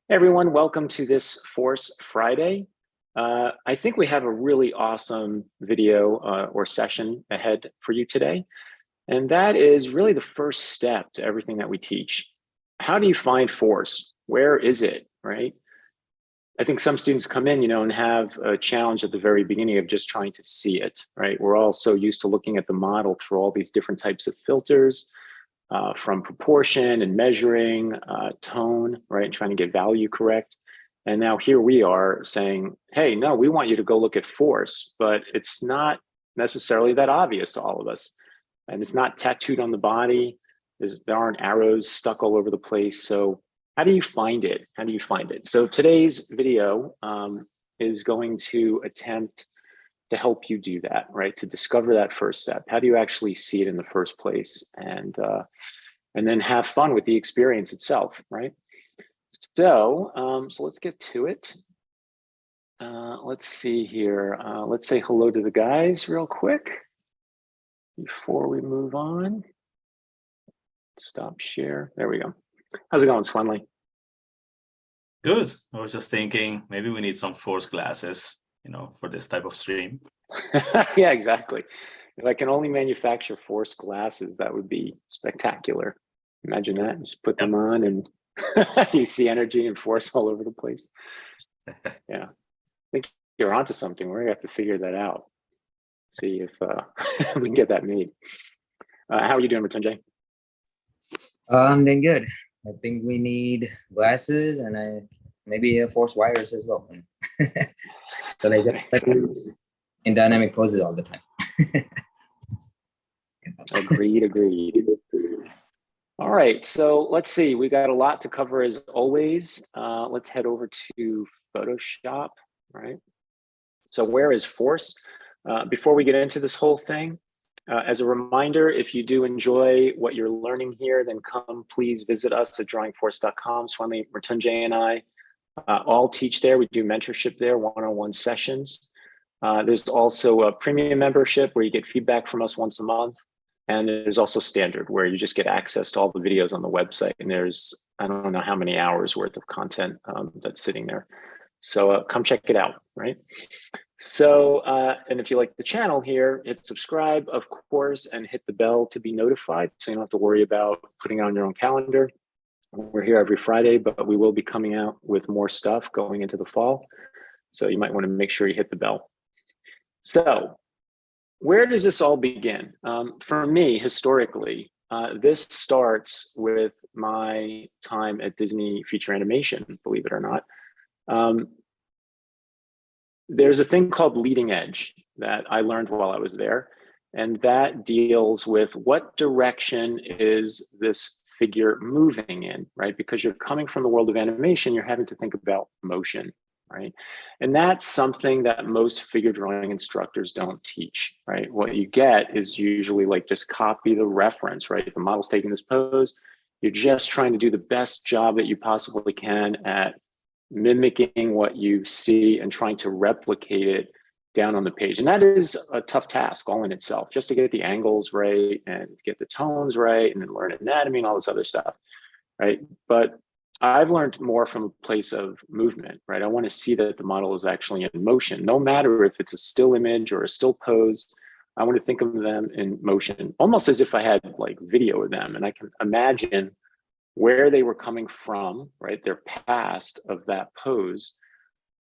Hey everyone, welcome to this Force Friday. I think we have a really awesome video or session ahead for you today. And that is really the first step to everything that we teach. How do you find force? Where is it, right? I think some students come in, and have a challenge at the very beginning of just trying to see it, right? We're all so used to looking at the model through all these different types of filters, from proportion and measuring, tone, right? Trying to get value correct. And now here we are saying, hey, no, we want you to go look at force, but it's not necessarily that obvious to all of us. And it's not tattooed on the body. There aren't arrows stuck all over the place. So how do you find it? How do you find it? So today's video is going to attempt to help you do that, right? To discover that first step. How do you actually see it in the first place? And then have fun with the experience itself, right? So let's get to it. Let's see here. Let's say hello to the guys real quick before we move on. Stop share. There we go. How's it going, Swendly? Good. I was just thinking maybe we need some force classes, for this type of stream. Yeah, exactly. If I can only manufacture force glasses, that would be spectacular. Imagine that. Just put them on and you see energy and force all over the place. Yeah. I think you're onto something. We're gonna have to figure that out. See if we can get that made. How are you doing, Mritunjay? I'm doing good. I think we need glasses and maybe force wires as well. So they get in dynamic poses all the time. Agreed. All right, so let's see. We got a lot to cover as always. Let's head over to Photoshop, right? So where is force? Before we get into this whole thing, as a reminder, if you do enjoy what you're learning here, then come please visit us at drawingforce.com. Swendly, Mritunjay, and I all teach there. We do mentorship there, one-on-one sessions. There's also a premium membership where you get feedback from us once a month. And there's also standard where you just get access to all the videos on the website. And there's, I don't know how many hours worth of content that's sitting there. So come check it out, right? So, and if you like the channel here, hit subscribe, of course, and hit the bell to be notified. So you don't have to worry about putting it on your own calendar. We're here every Friday, but we will be coming out with more stuff going into the fall. So you might want to make sure you hit the bell. So where does this all begin? For me, historically, this starts with my time at Disney Feature Animation, believe it or not. There's a thing called leading edge that I learned while I was there. And that deals with what direction is this figure moving in, right? Because you're coming from the world of animation, you're having to think about motion, right? And that's something that most figure drawing instructors don't teach, right? What you get is usually like just copy the reference, right? If the model's taking this pose, you're just trying to do the best job that you possibly can at mimicking what you see and trying to replicate it down on the page. And that is a tough task all in itself, just to get the angles right and get the tones right and then learn anatomy and all this other stuff, right? But I've learned more from a place of movement, right? I want to see that the model is actually in motion, no matter if it's a still image or a still pose. I want to think of them in motion, almost as if I had like video of them, and I can imagine where they were coming from, right? Their past of that pose,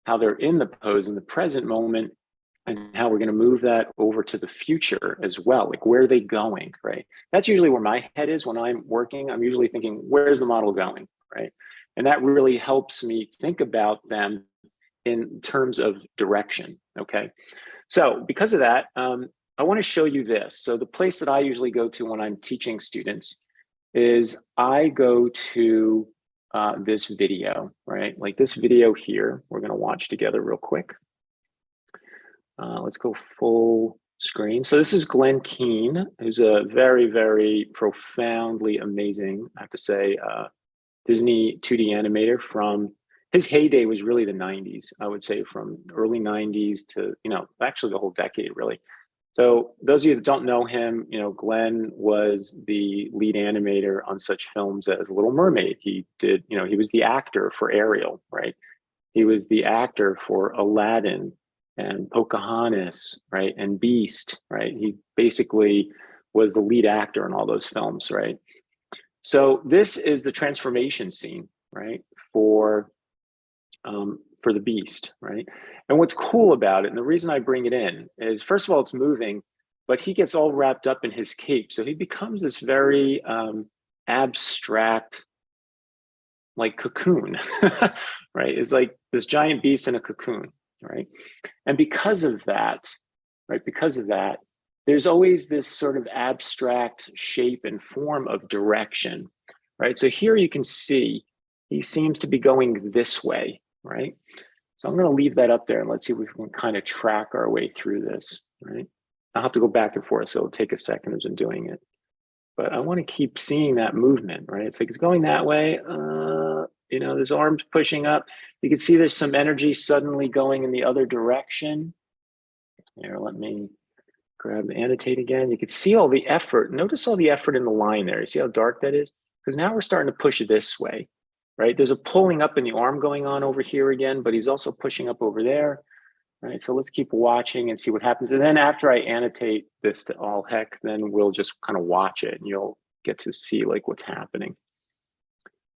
how they're in the pose in the present moment, and how we're going to move that over to the future as well. Like, where are they going, right? That's usually where my head is when I'm working. I'm usually thinking, where's the model going, right? And that really helps me think about them in terms of direction, okay? So because of that, I want to show you this. So the place that I usually go to when I'm teaching students is I go to this video, right? Like this video here, we're going to watch together real quick. Let's go full screen. So this is Glenn Keane, who's a very, very profoundly amazing, I have to say, Disney 2D animator. From his heyday was really the 90s, I would say, from early 90s to, actually the whole decade, really. So those of you that don't know him, you know, Glenn was the lead animator on such films as Little Mermaid. He did, you know, he was the actor for Ariel, right? He was the actor for Aladdin and Pocahontas, right? And Beast, right? He basically was the lead actor in all those films, right? So this is the transformation scene, right? For the Beast, right? And what's cool about it, and the reason I bring it in is, first of all, it's moving, but he gets all wrapped up in his cape. So he becomes this very abstract, like cocoon, right? It's like this giant beast in a cocoon, right? And because of that, right? Because of that, there's always this sort of abstract shape and form of direction, right? So here you can see he seems to be going this way, right? So I'm going to leave that up there and let's see if we can kind of track our way through this, right? I'll have to go back and forth, so it'll take a second as I'm doing it. But I want to keep seeing that movement, right? It's like it's going that way. You know, his arm's pushing up. You can see there's some energy suddenly going in the other direction. Here, let me grab the annotate again. You can see all the effort. Notice all the effort in the line there. You see how dark that is? Because now we're starting to push it this way, right? There's a pulling up in the arm going on over here again, but he's also pushing up over there, right? So let's keep watching and see what happens. And then after I annotate this to all heck, then we'll just kind of watch it and you'll get to see like what's happening.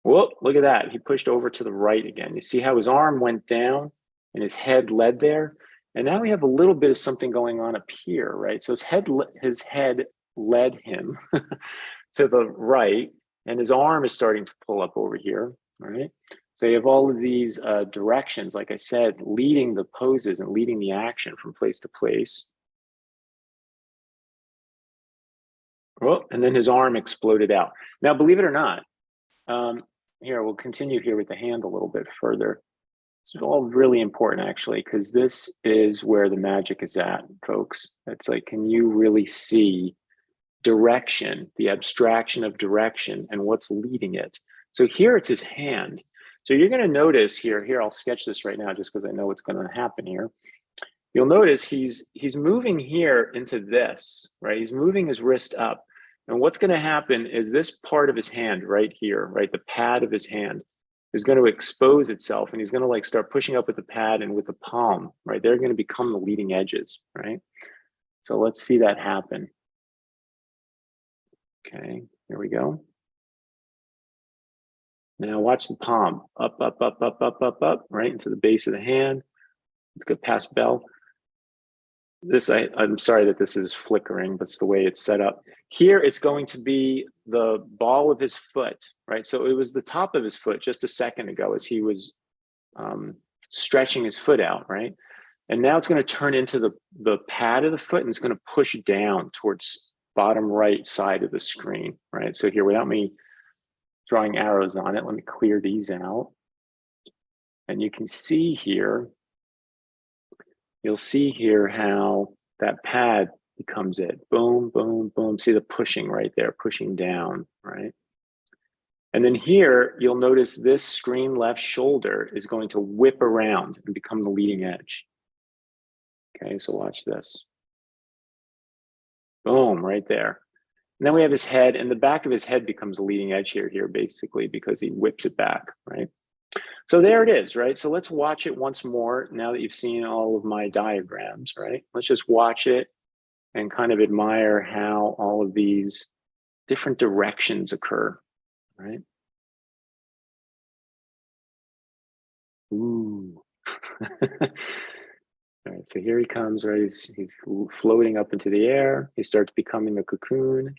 Whoa, look at that. He pushed over to the right again. You see how his arm went down and his head led there? And now we have a little bit of something going on up here, right? So his head led him to the right, and his arm is starting to pull up over here, right? So you have all of these directions, like I said, leading the poses and leading the action from place to place. Oh, and then his arm exploded out. Now, believe it or not, here, we'll continue here with the hand a little bit further. It's all really important, actually, because this is where the magic is at, folks. It's like, can you really see direction, the abstraction of direction and what's leading it? So here it's his hand. So you're going to notice here, I'll sketch this right now just because I know what's going to happen here. You'll notice he's moving here into this, right? He's moving his wrist up. And what's going to happen is this part of his hand right here, right? The pad of his hand is going to expose itself and he's going to like start pushing up with the pad and with the palm, right? They're going to become the leading edges, right? So let's see that happen. Okay, here we go. Now watch the palm, up, up, up, up, up, up, up, right into the base of the hand. Let's go past bell. This, I'm sorry that this is flickering, but it's the way it's set up. Here, it's going to be the ball of his foot, right? So it was the top of his foot just a second ago as he was stretching his foot out, right? And now it's going to turn into the pad of the foot and it's going to push down towards bottom right side of the screen, right? So here, without me drawing arrows on it, let me clear these out. And you can see here, you'll see here how that pad becomes it. Boom, boom, boom. See the pushing right there, pushing down, right? And then here, you'll notice this screen left shoulder is going to whip around and become the leading edge. Okay, so watch this. Boom, right there. And then we have his head, and the back of his head becomes the leading edge here basically because he whips it back, right? So there it is, right? So let's watch it once more now that you've seen all of my diagrams, right? Let's just watch it and kind of admire how all of these different directions occur, right? Ooh. All right, so here he comes, right? He's floating up into the air. He starts becoming a cocoon.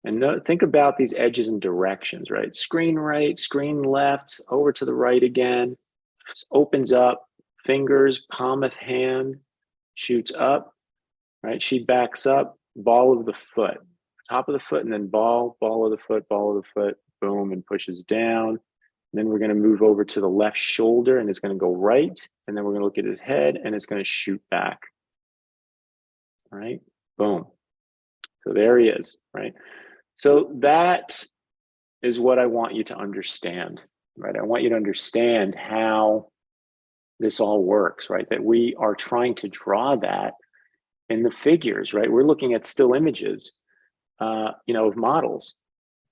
And think about these edges and directions, right? Screen right, screen left, over to the right again, opens up, fingers, palm of hand, shoots up, right? She backs up, ball of the foot, top of the foot, and then ball of the foot, boom, and pushes down. And then we're gonna move over to the left shoulder and it's gonna go right. And then we're gonna look at his head and it's gonna shoot back, all right? Boom. So there he is, right? So that is what I want you to understand, right? I want you to understand how this all works, right? That we are trying to draw that in the figures, right? We're looking at still images, of models,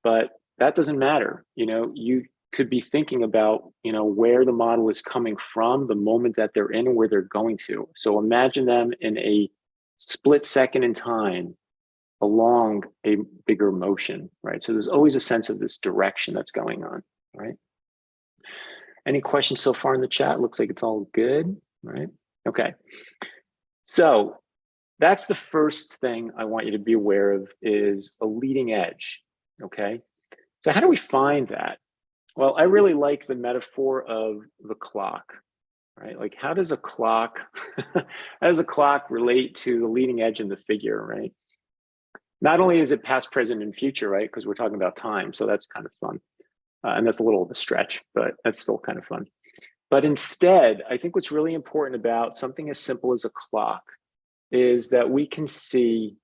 but that doesn't matter. You could be thinking about, where the model is coming from, the moment that they're in and where they're going to. So imagine them in a split second in time along a bigger motion, right? So there's always a sense of this direction that's going on, right? Any questions so far in the chat? Looks like it's all good, right? Okay. So that's the first thing I want you to be aware of, is a leading edge, okay? So how do we find that? Well, I really like the metaphor of the clock, right? Like, how does a clock, how does a clock relate to the leading edge in the figure, right? Not only is it past, present, and future, right? Because we're talking about time, so that's kind of fun. And that's a little of a stretch, but that's still kind of fun. But instead, I think what's really important about something as simple as a clock is that we can see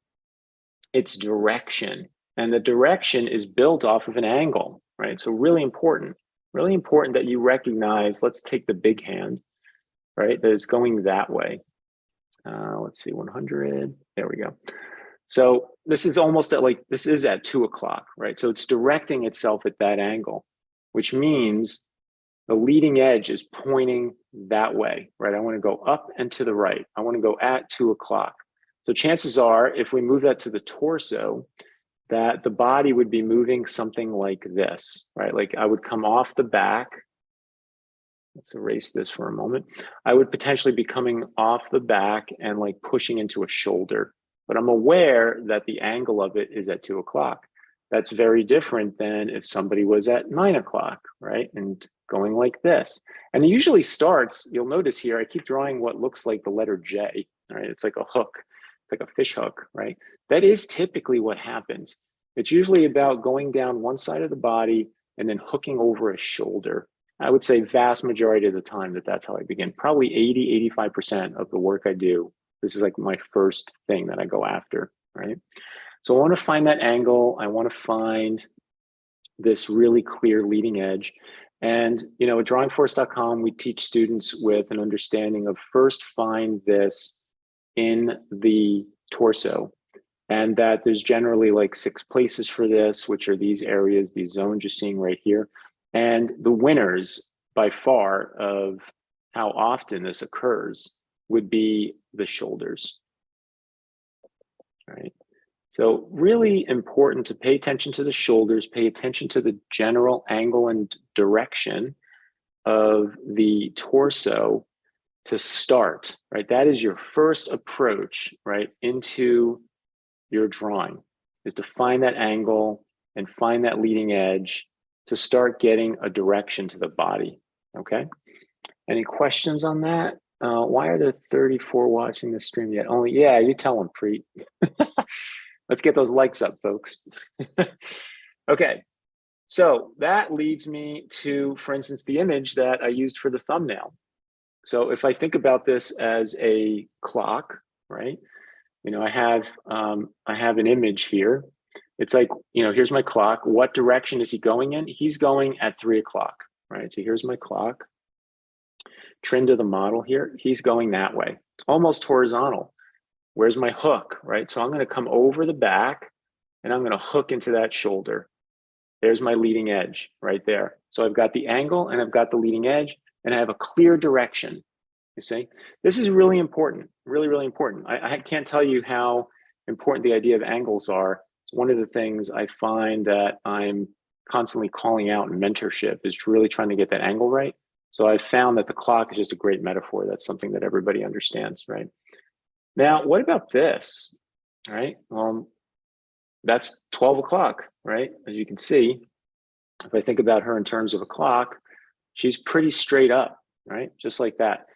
its direction. And the direction is built off of an angle, right? So really important that you recognize, let's take the big hand, right? That is going that way. Let's see, 100, there we go. So this is almost at this is at 2 o'clock, right? So it's directing itself at that angle, which means the leading edge is pointing that way, right? I want to go up and to the right. I want to go at 2 o'clock. So chances are, if we move that to the torso, that the body would be moving something like this, right? Like I would come off the back. Let's erase this for a moment. I would potentially be coming off the back and like pushing into a shoulder, but I'm aware that the angle of it is at 2 o'clock. That's very different than if somebody was at 9 o'clock, right? And going like this. And it usually starts, you'll notice here, I keep drawing what looks like the letter J, right? It's like a hook, it's like a fish hook, right? That is typically what happens. It's usually about going down one side of the body and then hooking over a shoulder. I would say vast majority of the time that's how I begin. Probably 80, 85% of the work I do, this is like my first thing that I go after, right? So I want to find that angle. I want to find this really clear leading edge. And, at drawingforce.com, we teach students with an understanding of first find this in the torso. And that there's generally like 6 places for this, which are these areas, these zones you're seeing right here. And the winners by far of how often this occurs would be the shoulders, right? So really important to pay attention to the shoulders, pay attention to the general angle and direction of the torso to start, right? That is your first approach, right, into your drawing, is to find that angle and find that leading edge to start getting a direction to the body, okay? Any questions on that? Why are there 34 watching this stream yet? Only, yeah, you tell them, Preet. Let's get those likes up, folks. Okay, so that leads me to, for instance, the image that I used for the thumbnail. So if I think about this as a clock, right? I have an image here. It's like, here's my clock. What direction is he going in? He's going at 3 o'clock, right? So here's my clock. Trend to the model here. He's going that way, almost horizontal. Where's my hook, right? So I'm going to come over the back and I'm going to hook into that shoulder. There's my leading edge right there. So I've got the angle and I've got the leading edge and I have a clear direction. You see, this is really important, really, really important. I can't tell you how important the idea of angles are. It's one of the things I find that I'm constantly calling out in mentorship, is really trying to get that angle right. So I've found that the clock is just a great metaphor. That's something that everybody understands, right? Now, what about this, right? Well, that's 12 o'clock, right? As you can see, if I think about her in terms of a clock, she's pretty straight up, right? Just like that.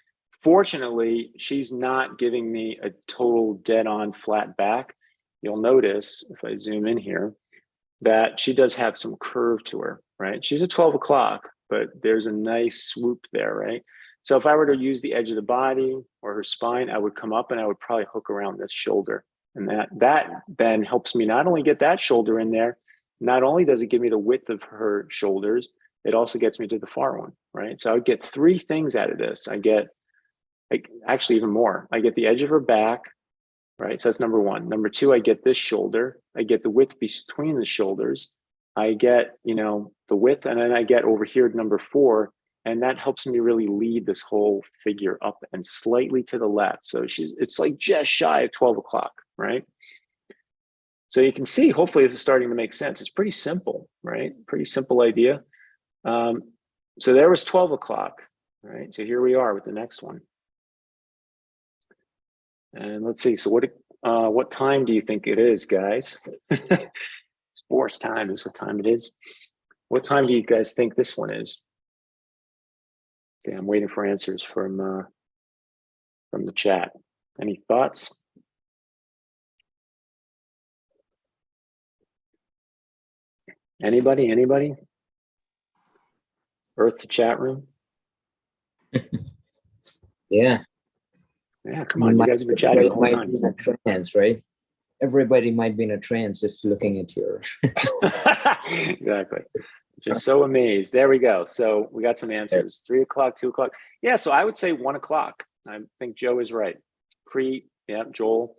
Fortunately, she's not giving me a total dead-on flat back. You'll notice, if I zoom in here, that she does have some curve to her, right? She's at 12 o'clock, but there's a nice swoop there, right? So if I were to use the edge of the body or her spine, I would come up and I would probably hook around this shoulder. And that then helps me not only get that shoulder in there, not only does it give me the width of her shoulders, it also gets me to the far one, right? So I would get 3 things out of this. I get, actually even more. I get the edge of her back, right? So that's number one. Number two, I get this shoulder. I get the width between the shoulders. I get, you know, the width, and then I get over here number four, and that helps me really lead this whole figure up and slightly to the left. So it's like just shy of 12 o'clock, right? So you can see, hopefully this is starting to make sense. It's pretty simple, right? Pretty simple idea. So there was 12 o'clock, right? So here we are with the next one. And let's see, so what time do you think it is, guys? It's force time is what time it is. What time do you guys think this one is? See, I'm waiting for answers from the chat. Any thoughts? Anybody? Earth to chat room? Yeah. Yeah, come on, you guys have been chatting the whole time. Be in a trance, right? Everybody might be in a trance just looking at your. Exactly. Just so amazed. There we go. So we got some answers. 3 o'clock, 2 o'clock. Yeah, so I would say 1 o'clock. I think Joe is right. Yeah, Joel.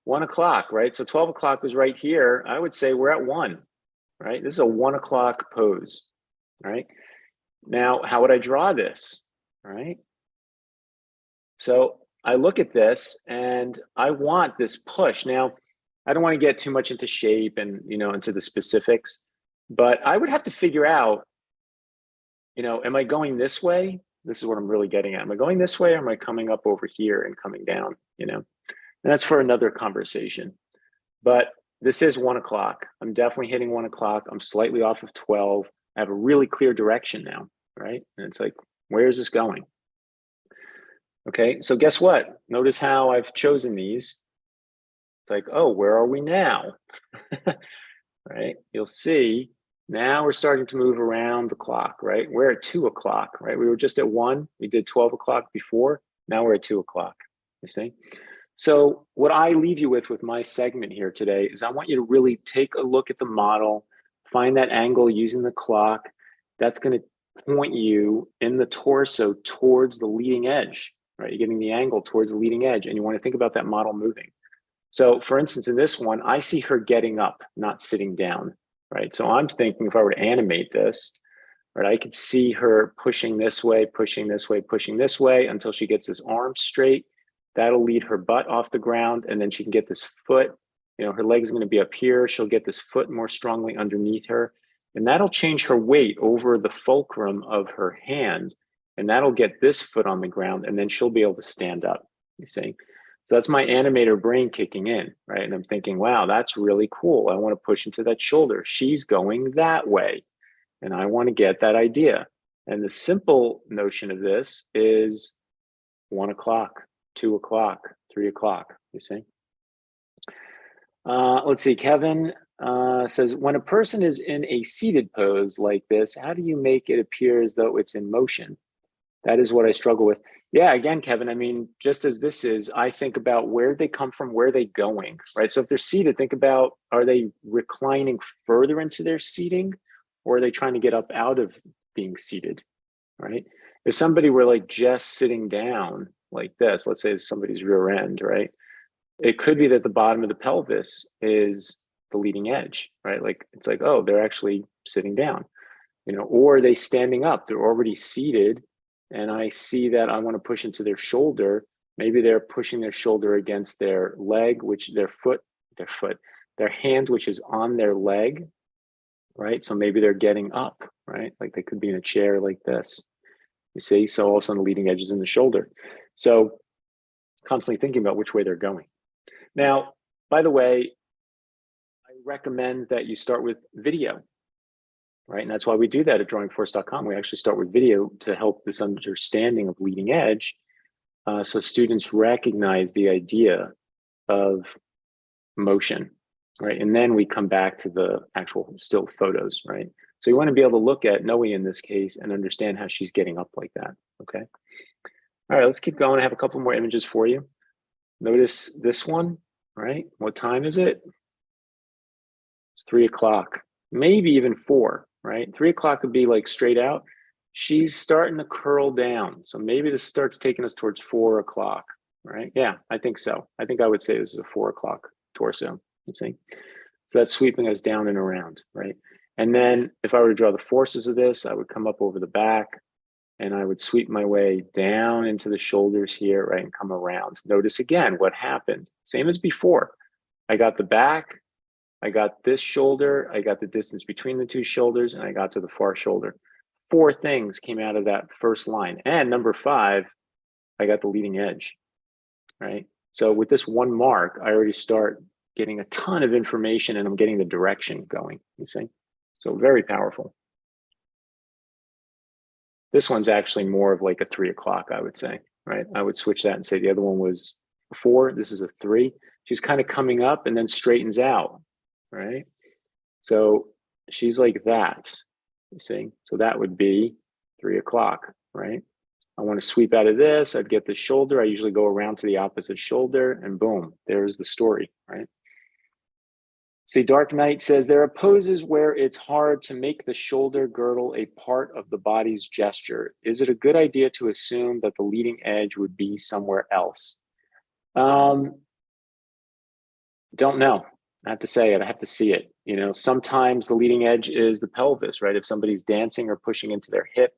1 o'clock, right? So 12 o'clock was right here. I would say we're at 1, right? This is a 1 o'clock pose, right? Now, how would I draw this, right? So I look at this and I want this push. Now, I don't want to get too much into shape and, you know, into the specifics, but I would have to figure out, you know, am I going this way? This is what I'm really getting at. Am I going this way, or am I coming up over here and coming down, you know? And that's for another conversation. But this is 1 o'clock. I'm definitely hitting 1 o'clock. I'm slightly off of 12. I have a really clear direction now, right? And it's like, where is this going? Okay, so guess what? Notice how I've chosen these. It's like, oh, where are we now? Right? You'll see now we're starting to move around the clock, right? We're at 2 o'clock, right? We were just at 1. We did 12 o'clock before. Now we're at 2 o'clock, you see? So what I leave you with my segment here today is I want you to really take a look at the model, find that angle using the clock. That's going to point you in the torso towards the leading edge, right? You're getting the angle towards the leading edge, and you want to think about that model moving. So for instance, in this one, I see her getting up, not sitting down, right? So I'm thinking if I were to animate this, right, I could see her pushing this way, pushing this way, pushing this way until she gets this arm straight. That'll lead her butt off the ground, and then she can get this foot, you know, her leg's going to be up here. She'll get this foot more strongly underneath her, and that'll change her weight over the fulcrum of her hand, and that'll get this foot on the ground, and then she'll be able to stand up, you see? So that's my animator brain kicking in, right? And I'm thinking, wow, that's really cool. I want to push into that shoulder. She's going that way, and I want to get that idea. And the simple notion of this is 1 o'clock, 2 o'clock, 3 o'clock, you see? Let's see, Kevin says, when a person is in a seated pose like this, how do you make it appear as though it's in motion? That is what I struggle with. Yeah, again, Kevin, I mean, just as this is, I think about where they come from, where are they going, right? So if they're seated, think about, are they reclining further into their seating, or are they trying to get up out of being seated, right? If somebody were like just sitting down like this, let's say it's somebody's rear end, right? It could be that the bottom of the pelvis is the leading edge, right? Like, it's like, oh, they're actually sitting down, you know, or are they standing up? They're already seated, and I see that I want to push into their shoulder. Maybe they're pushing their shoulder against their leg, which their hand, which is on their leg, right? So maybe they're getting up, right? Like they could be in a chair like this, you see? So all of a sudden the leading edge is in the shoulder. So constantly thinking about which way they're going. Now, by the way, I recommend that you start with video, right? And that's why we do that at drawingforce.com. We actually start with video to help this understanding of leading edge, so students recognize the idea of motion, right? And then we come back to the actual still photos, right? So you want to be able to look at Noe in this case and understand how she's getting up like that, okay? All right, let's keep going. I have a couple more images for you. Notice this one, right? What time is it? It's 3 o'clock, maybe even 4, right? 3 o'clock would be like straight out. She's starting to curl down. So maybe this starts taking us towards 4 o'clock, right? Yeah, I think so. I think I would say this is a 4 o'clock torso, you see? So that's sweeping us down and around, right? And then if I were to draw the forces of this, I would come up over the back and I would sweep my way down into the shoulders here, right, and come around. Notice again what happened. Same as before. I got the back, I got this shoulder, I got the distance between the two shoulders, and I got to the far shoulder. 4 things came out of that first line. And number 5, I got the leading edge, right? So with this one mark, I already start getting a ton of information and I'm getting the direction going, you see? So very powerful. This one's actually more of like a 3 o'clock, I would say, right? I would switch that and say the other one was a 4. This is a 3. She's kind of coming up and then straightens out, right? So she's like that, you see? So that would be 3 o'clock, right? I want to sweep out of this. I'd get the shoulder. I usually go around to the opposite shoulder and boom, there's the story, right? See, Dark Knight says there are poses where it's hard to make the shoulder girdle a part of the body's gesture. Is it a good idea to assume that the leading edge would be somewhere else? Don't know. I have to say it. I have to see it. You know, sometimes the leading edge is the pelvis, right? If somebody's dancing or pushing into their hip,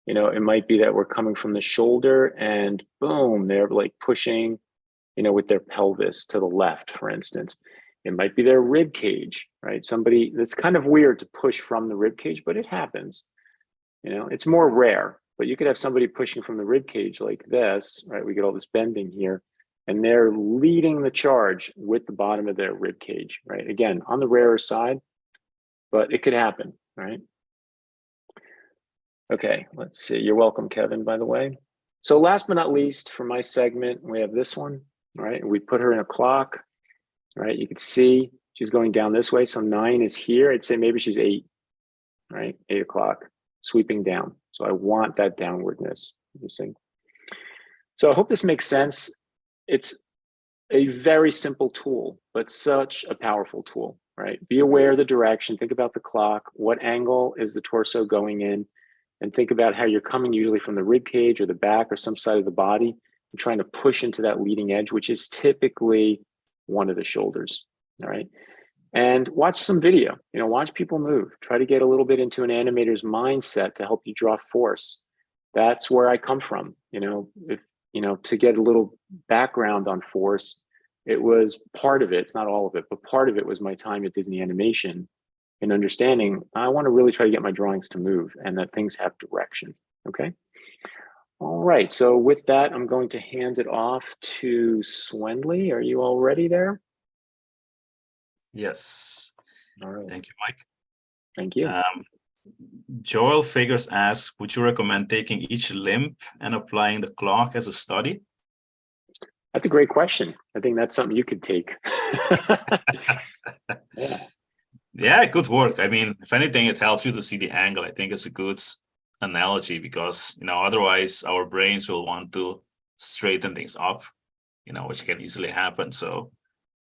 you know, it might be that we're coming from the shoulder and boom, they're like pushing, you know, with their pelvis to the left, for instance. It might be their rib cage, right? Somebody, that's kind of weird to push from the rib cage, but it happens. You know, it's more rare, but you could have somebody pushing from the rib cage like this, right? We get all this bending here, and they're leading the charge with the bottom of their rib cage, right? Again, on the rarer side, but it could happen, right? Okay, let's see. You're welcome, Kevin, by the way. So last but not least, for my segment, we have this one, right? We put her in a clock, right? You can see she's going down this way. So 9 is here. I'd say maybe she's 8, right? 8 o'clock, sweeping down. So I want that downwardness, you see. So I hope this makes sense. It's a very simple tool, but such a powerful tool, right? Be aware of the direction. Think about the clock. What angle is the torso going in? And think about how you're coming usually from the rib cage or the back or some side of the body and trying to push into that leading edge, which is typically one of the shoulders, all right? And watch some video, you know, watch people move. Try to get a little bit into an animator's mindset to help you draw force. That's where I come from, you know, if, you know, to get a little background on force, it was part of it, it's not all of it, but part of it was my time at Disney Animation and understanding I want to really try to get my drawings to move and that things have direction, okay? All right, so with that, I'm going to hand it off to Swendly. Are you all ready there? Yes. All right. Thank you, Mike. Thank you. Joel Figures asks, would you recommend taking each limb and applying the clock as a study? That's a great question. I think that's something you could take. Yeah. Yeah, it could work. I mean, if anything, it helps you to see the angle. I think it's a good analogy because, you know, otherwise our brains will want to straighten things up, you know, which can easily happen. So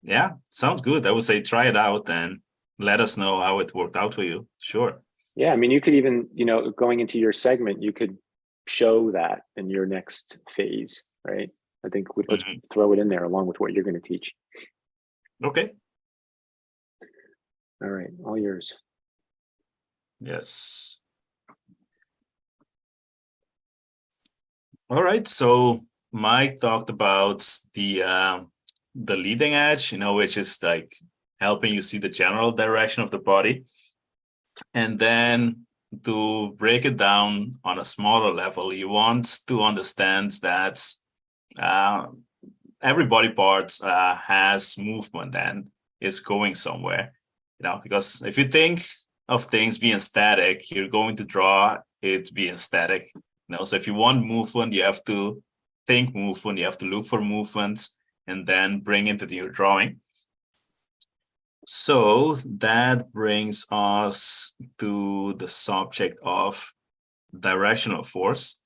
yeah, sounds good. I would say try it out and let us know how it worked out for you. Sure. Yeah, I mean, you could even, you know, going into your segment, you could show that in your next phase, right? I think let's throw it in there along with what you're going to teach. Okay. All right, all yours. Yes. All right, so Mike talked about the leading edge, you know, which is like helping you see the general direction of the body. And then to break it down on a smaller level, you want to understand that every body part has movement and is going somewhere, you know, because if you think of things being static, you're going to draw it being static. You know, so if you want movement, you have to think movement, you have to look for movements and then bring it into your drawing. So that brings us to the subject of directional force.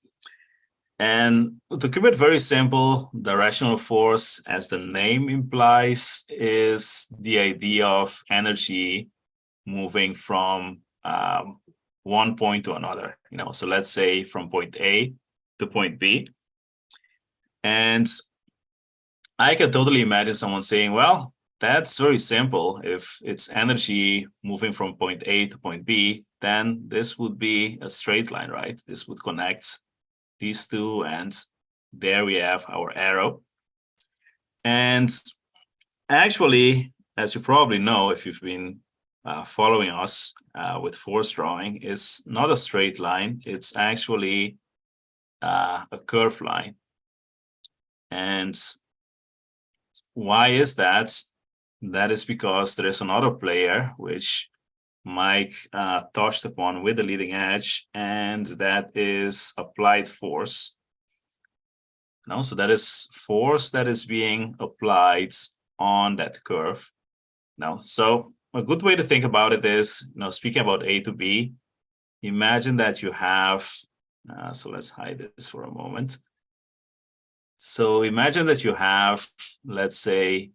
And to keep it very simple, directional force, as the name implies, is the idea of energy moving from one point to another. You know, so let's say from point A to point B. And I can totally imagine someone saying, well, that's very simple. If it's energy moving from point A to point B, then this would be a straight line, right? This would connect these two, and there we have our arrow. And actually, as you probably know, if you've been following us with force drawing, it's not a straight line. It's actually a curved line. And why is that? That is because there is another player which Mike touched upon with the leading edge, and that is applied force. No, so that is force that is being applied on that curve. Now, so a good way to think about it is, speaking about A to B, imagine that you have, so let's hide this for a moment. So imagine that you have, let's say,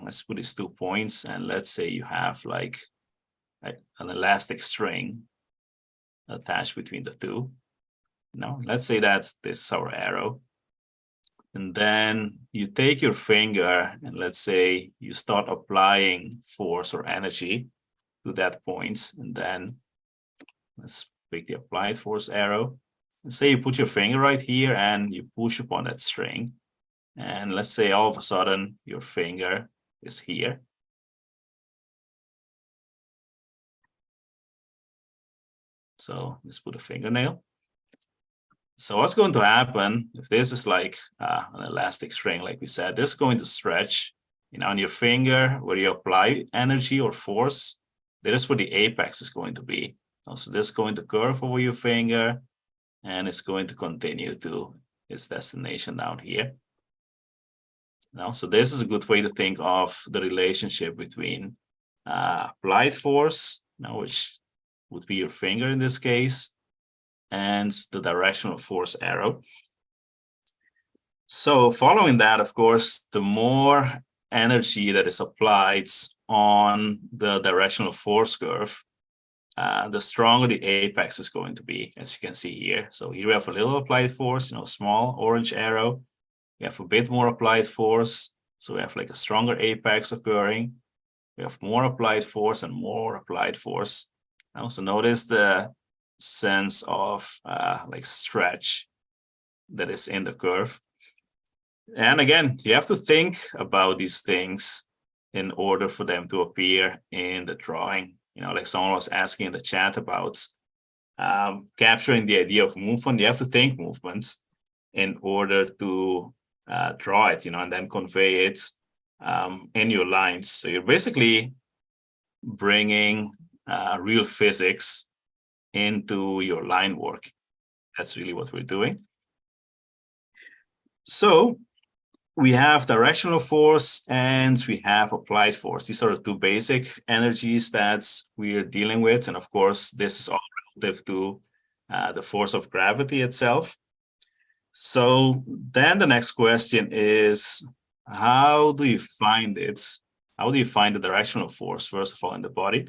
let's put these 2 points, and let's say you have like an elastic string attached between the two. Now, let's say that this is our arrow. And then you take your finger and let's say you start applying force or energy to that point. And then let's pick the applied force arrow. And say you put your finger right here and you push upon that string. And let's say all of a sudden your finger is here. So let's put a fingernail. So what's going to happen if this is like an elastic string, like we said, this is going to stretch, on your finger where you apply energy or force. That is where the apex is going to be. So this is going to curve over your finger, and it's going to continue to its destination down here. Now, so this is a good way to think of the relationship between applied force, which would be your finger in this case, and the directional force arrow. So following that, of course, the more energy that is applied on the directional force curve, the stronger the apex is going to be, as you can see here. So here we have a little applied force, small orange arrow. We have a bit more applied force. So we have like a stronger apex occurring. We have more applied force and more applied force. Also notice the sense of like stretch that is in the curve. And again, you have to think about these things in order for them to appear in the drawing. Like someone was asking in the chat about capturing the idea of movement. You have to think movements in order to draw it, and then convey it in your lines. So you're basically bringing real physics into your line work. That's really what we're doing. So we have directional force and we have applied force. These are the two basic energies that we're dealing with. And of course, this is all relative to the force of gravity itself. So then the next question is, how do you find it? How do you find the directional force, first of all, in the body?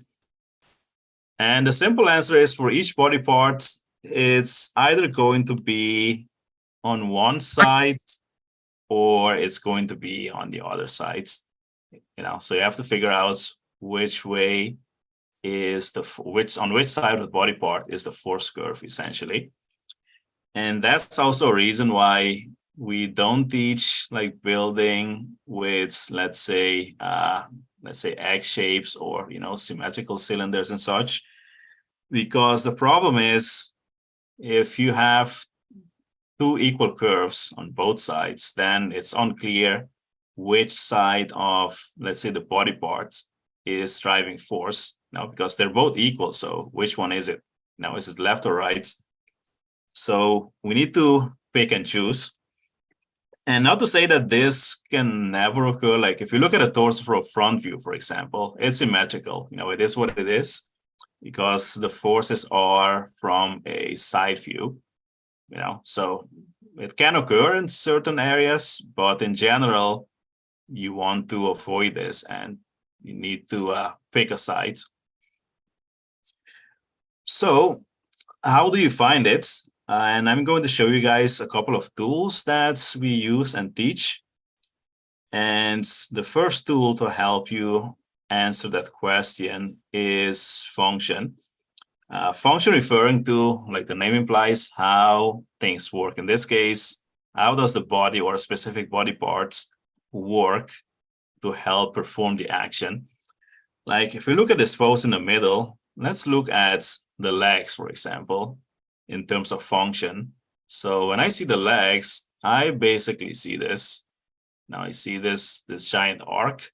And the simple answer is, for each body part, it's either going to be on one side or it's going to be on the other side. So you have to figure out which way is on which side of the body part is the force curve, essentially. And that's also a reason why we don't teach like building with, let's say egg shapes or, symmetrical cylinders and such. Because the problem is, if you have two equal curves on both sides, then it's unclear which side of, let's say, the body part is driving force. Now, because they're both equal, so which one is it? Now, is it left or right? So we need to pick and choose. And not to say that this can never occur. Like if you look at a torso from a front view, for example, it's symmetrical. It is what it is, because the forces are from a side view, so it can occur in certain areas, but in general, you want to avoid this and you need to pick a side. So how do you find it? And I'm going to show you guys a couple of tools that we use and teach. And the first tool to help you answer that question is function. Function referring to, like the name implies, how things work. In this case, how does the body or specific body parts work to help perform the action? Like if we look at this pose in the middle, let's look at the legs, for example, in terms of function. So when I see the legs, I basically see this. Now I see this giant arc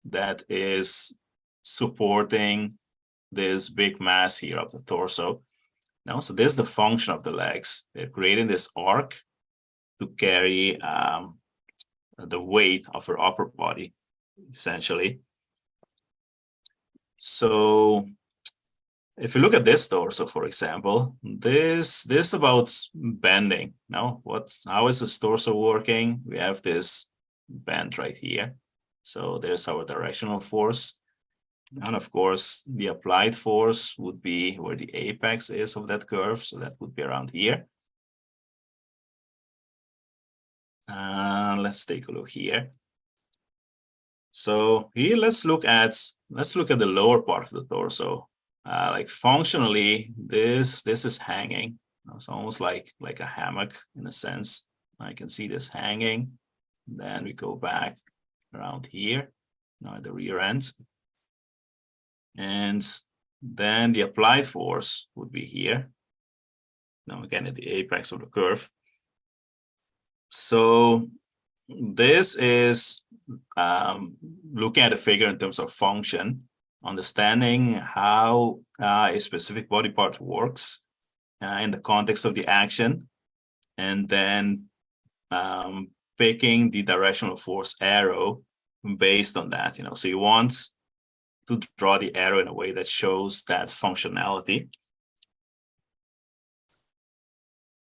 that is supporting this big mass here of the torso. Now, so this is the function of the legs. They're creating this arc to carry the weight of her upper body, essentially. So if you look at this torso, for example, this is about bending. Now, how is this torso working? We have this bend right here. So there's our directional force. And of course, the applied force would be where the apex is of that curve. So that would be around here. Let's take a look here. So here, let's look at the lower part of the torso. Like functionally, this is hanging. It's almost like a hammock in a sense. I can see this hanging. Then we go back around here, now at the rear end. And then the applied force would be here. Now again at the apex of the curve. So this is looking at the figure in terms of function, understanding how a specific body part works in the context of the action, and then picking the directional force arrow based on that. So you want to draw the arrow in a way that shows that functionality.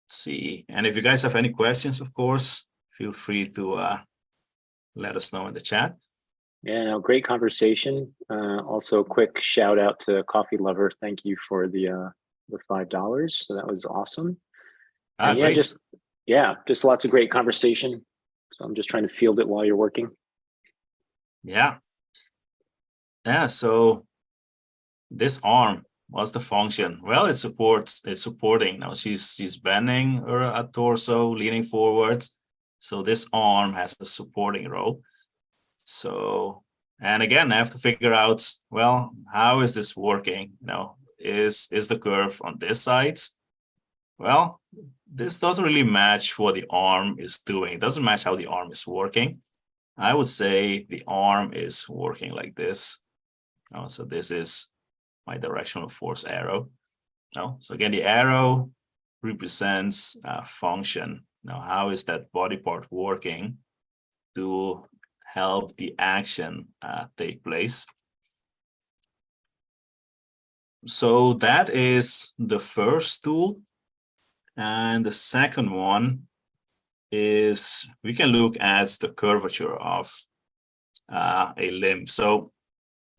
Let's see, and if you guys have any questions, of course, feel free to let us know in the chat. Yeah, no, great conversation. Also, quick shout out to Coffee Lover. Thank you for the $5. So that was awesome. And yeah, Great. just lots of great conversation. So I'm just trying to field it while you're working. Yeah. So this arm, what's the function? Well, it's supporting. Now she's bending her torso, leaning forward. So this arm has a supporting role. So, and again, I have to figure out, well, how is this working? Is the curve on this side? Well, this doesn't really match what the arm is doing. It doesn't match how the arm is working. I would say the arm is working like this. So this is my directional force arrow. So again, the arrow represents function. Now, how is that body part working to help the action take place? So that is the first tool. And the second one is we can look at the curvature of a limb. So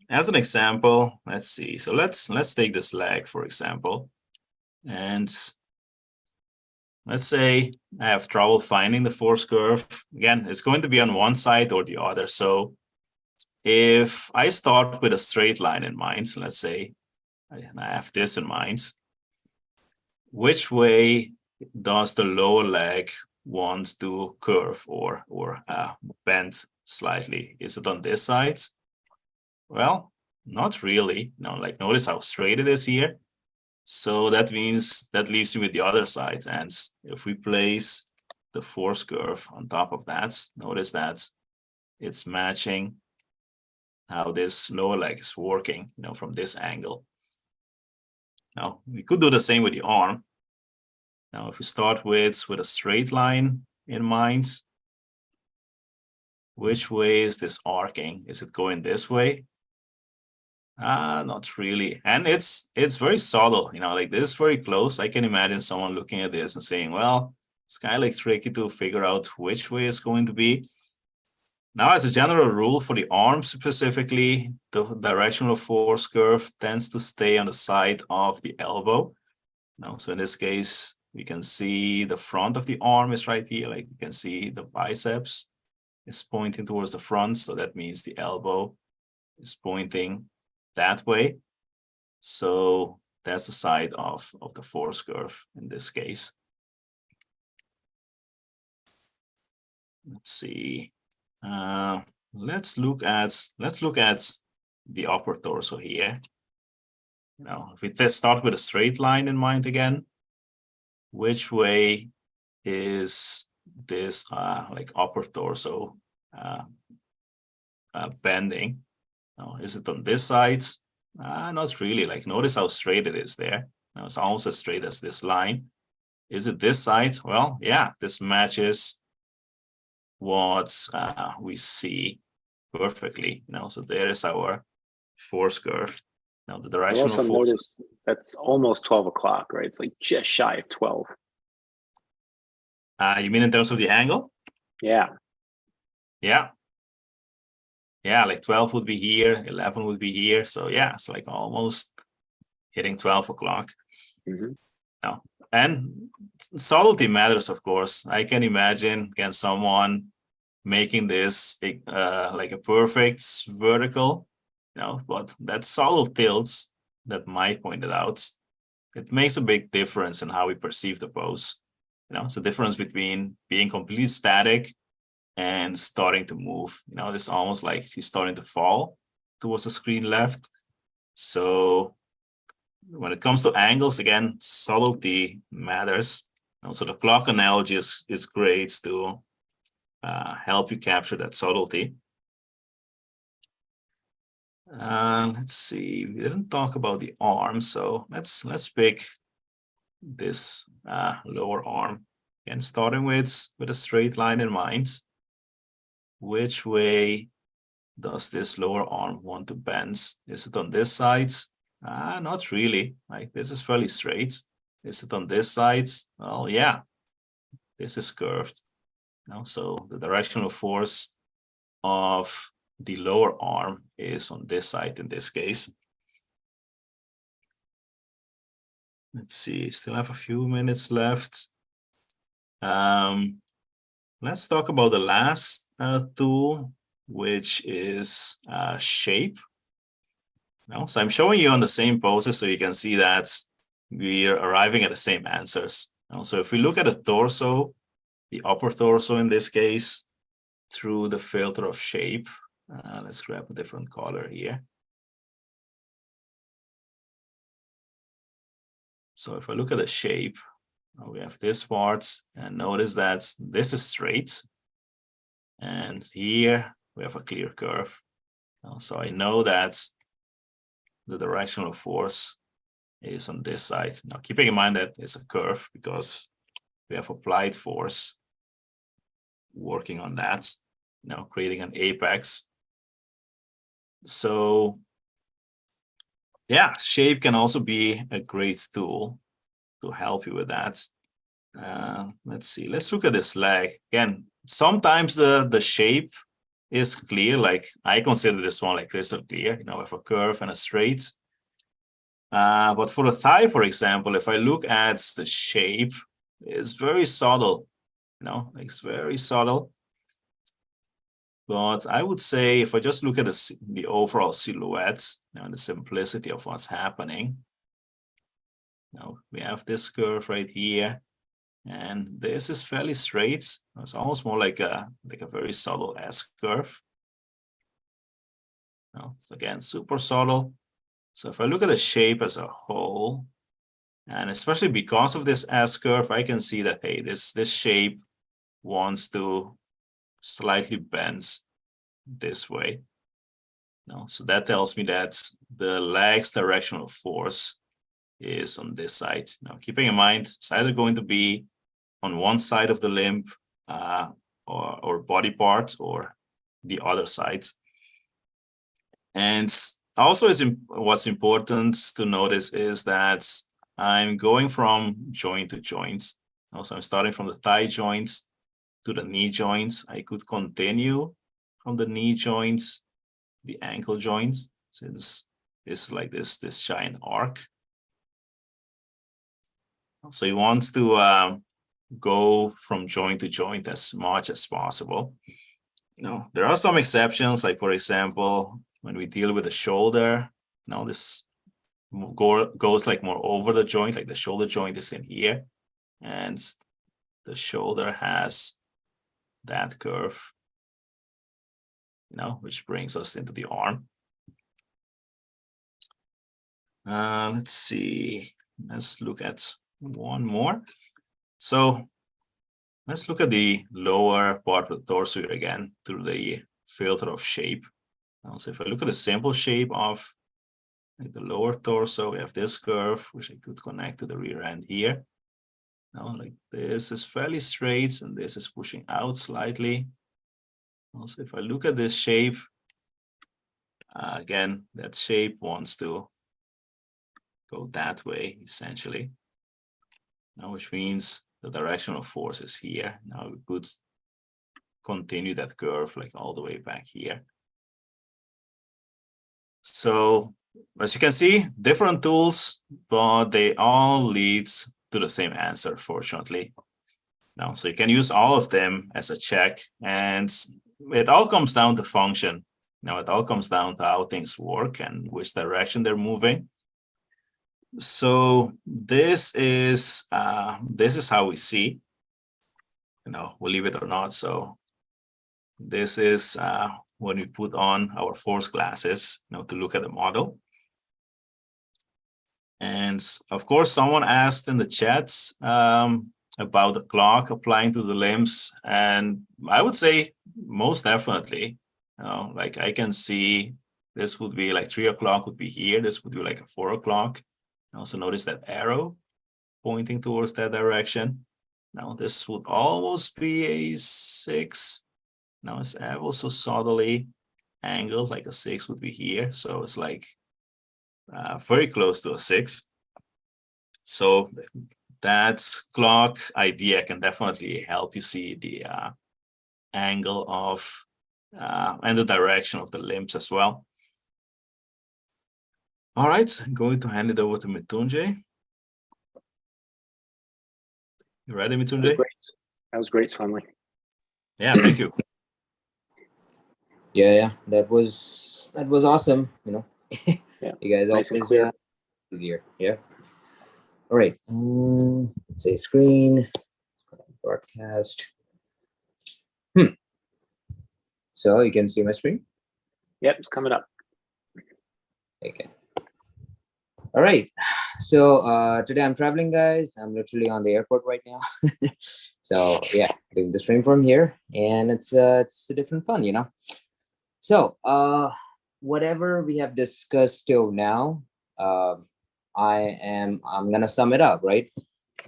as an example, let's see. So let's take this leg, for example. And let's say I have trouble finding the force curve. Again, it's going to be on one side or the other. So if I start with a straight line in mind, so let's say I have this in mind, which way does the lower leg want to curve or bend slightly? Is it on this side? Well, not really. Like notice how straight it is here. So that means that leaves you with the other side. And if we place the force curve on top of that, notice that it's matching how this lower leg is working, from this angle. Now, we could do the same with the arm. Now, if we start with a straight line in mind, which way is this arcing? Is it going this way? Not really. And it's very subtle, like this is very close. I can imagine someone looking at this and saying, well, it's kind of like tricky to figure out which way it's going to be. Now, as a general rule for the arm specifically, the directional force curve tends to stay on the side of the elbow. So in this case, we can see the front of the arm is right here. Like you can see the biceps is pointing towards the front, so that means the elbow is pointing that way. So that's the side of the force curve in this case. Let's see. Let's look at the upper torso here. You know, if we start with a straight line in mind again, which way is this like upper torso bending? Now, is it on this side? Not really. Like, notice how straight it is there. Now, it's almost as straight as this line. Is it this side? Well, yeah, this matches what we see perfectly. You know, so there is our force curve. Now, the I directional also force. noticed that's almost 12 o'clock, right? It's like just shy of 12. You mean in terms of the angle? Yeah. Yeah. Yeah, like 12 would be here, 11 would be here. So yeah, it's like almost hitting 12 o'clock. Mm-hmm. No. And subtlety matters, of course. I can imagine, can someone making this like a perfect vertical, you know, but that subtle tilts that Mike pointed out, it makes a big difference in how we perceive the pose. You know, it's the difference between being completely static and starting to move. You know, it's almost like she's starting to fall towards the screen left. So when it comes to angles, again, subtlety matters. So the clock analogy is great to help you capture that subtlety. Let's see, we didn't talk about the arm, so let's pick this lower arm. And starting with a straight line in mind, which way does this lower arm want to bend? Is it on this side? Not really. Like, this is fairly straight. Is it on this side? Well, yeah, this is curved. Now, so the directional force of the lower arm is on this side in this case. Let's see, still have a few minutes left. Let's talk about the last tool, which is shape. No? So I'm showing you on the same poses so you can see that we're arriving at the same answers. So if we look at the torso, the upper torso in this case, through the filter of shape, let's grab a different color here. So if I look at the shape, we have this part, and notice that this is straight. And here we have a clear curve. So I know that the directional force is on this side. Now, keeping in mind that it's a curve because we have applied force working on that, you know, creating an apex. So yeah, shape can also be a great tool to help you with that. Let's see, let's look at this leg. Again, sometimes the shape is clear, like I consider this one like crystal clear, you know, with a curve and a straight. But for the thigh, for example, if I look at the shape, it's very subtle, you know, it's very subtle. But I would say if I just look at the overall silhouette, you know, the simplicity of what's happening, you know, we have this curve right here, and this is fairly straight. It's almost more like a very subtle S curve. You know, so again, super subtle. So if I look at the shape as a whole, and especially because of this S curve, I can see that, hey, this shape wants to slightly bend this way. No, so that tells me that the leg's directional force is on this side. Now, keeping in mind, it's either going to be on one side of the limb or body part or the other side. And also, what's important to notice is that I'm going from joint to joint. Also, I'm starting from the thigh joints to the knee joints. I could continue from the knee joints, the ankle joints. So this is like this giant arc. So you want to go from joint to joint as much as possible. There are some exceptions, like for example, when we deal with the shoulder, this goes like more over the joint, like the shoulder joint is in here, and the shoulder has that curve, which brings us into the arm. Let's see. Let's look at one more. So let's look at the lower part of the torso again through the filter of shape. So if I look at the simple shape of the lower torso, we have this curve, which I could connect to the rear end here. Now, like this is fairly straight, and this is pushing out slightly. Also, if I look at this shape, again, that shape wants to go that way, essentially. Which means the directional force is here. Now we could continue that curve like all the way back here. So as you can see, different tools, but they all lead to the same answer, fortunately. So you can use all of them as a check, and it all comes down to function. It all comes down to how things work and which direction they're moving. So this is how we see, believe it or not. So this is when we put on our force glasses, to look at the model. And of course, someone asked in the chats about the clock applying to the limbs, and I would say most definitely. Like I can see this would be like 3 o'clock would be here. This would be like a 4 o'clock. Also notice that arrow pointing towards that direction. Now this would almost be a 6. Now it's ever so subtly angled, like a 6 would be here. So it's like very close to a 6. So that clock idea can definitely help you see the angle of and the direction of the limbs as well. All right, I'm going to hand it over to Mritunjay. You ready, Mritunjay? That was great, Swendly. Yeah, thank you. Yeah, that was awesome. Yeah, you guys nice and always clear. easier. Yeah. All right. Let's say screen broadcast. So you can see my screen. Yep, it's coming up. Okay. All right. So today I'm traveling, guys. I'm literally on the airport right now. So yeah, doing the stream from here, and it's a different fun, So whatever we have discussed till now, I'm gonna sum it up, right?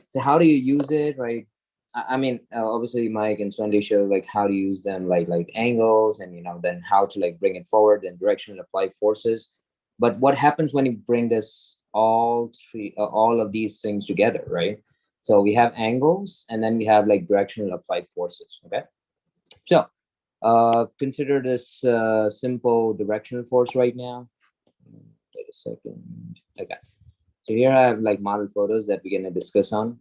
So how do you use it, right? I mean, obviously Mike and Swendly show like how to use them, like angles, and then how to like bring it forward, and directional applied forces. But what happens when you bring this all of these things together, right? So we have angles, and then we have like directional applied forces. Okay, so consider this simple directional force right now. Wait a second. Okay, so here I have like model photos that we're gonna discuss on.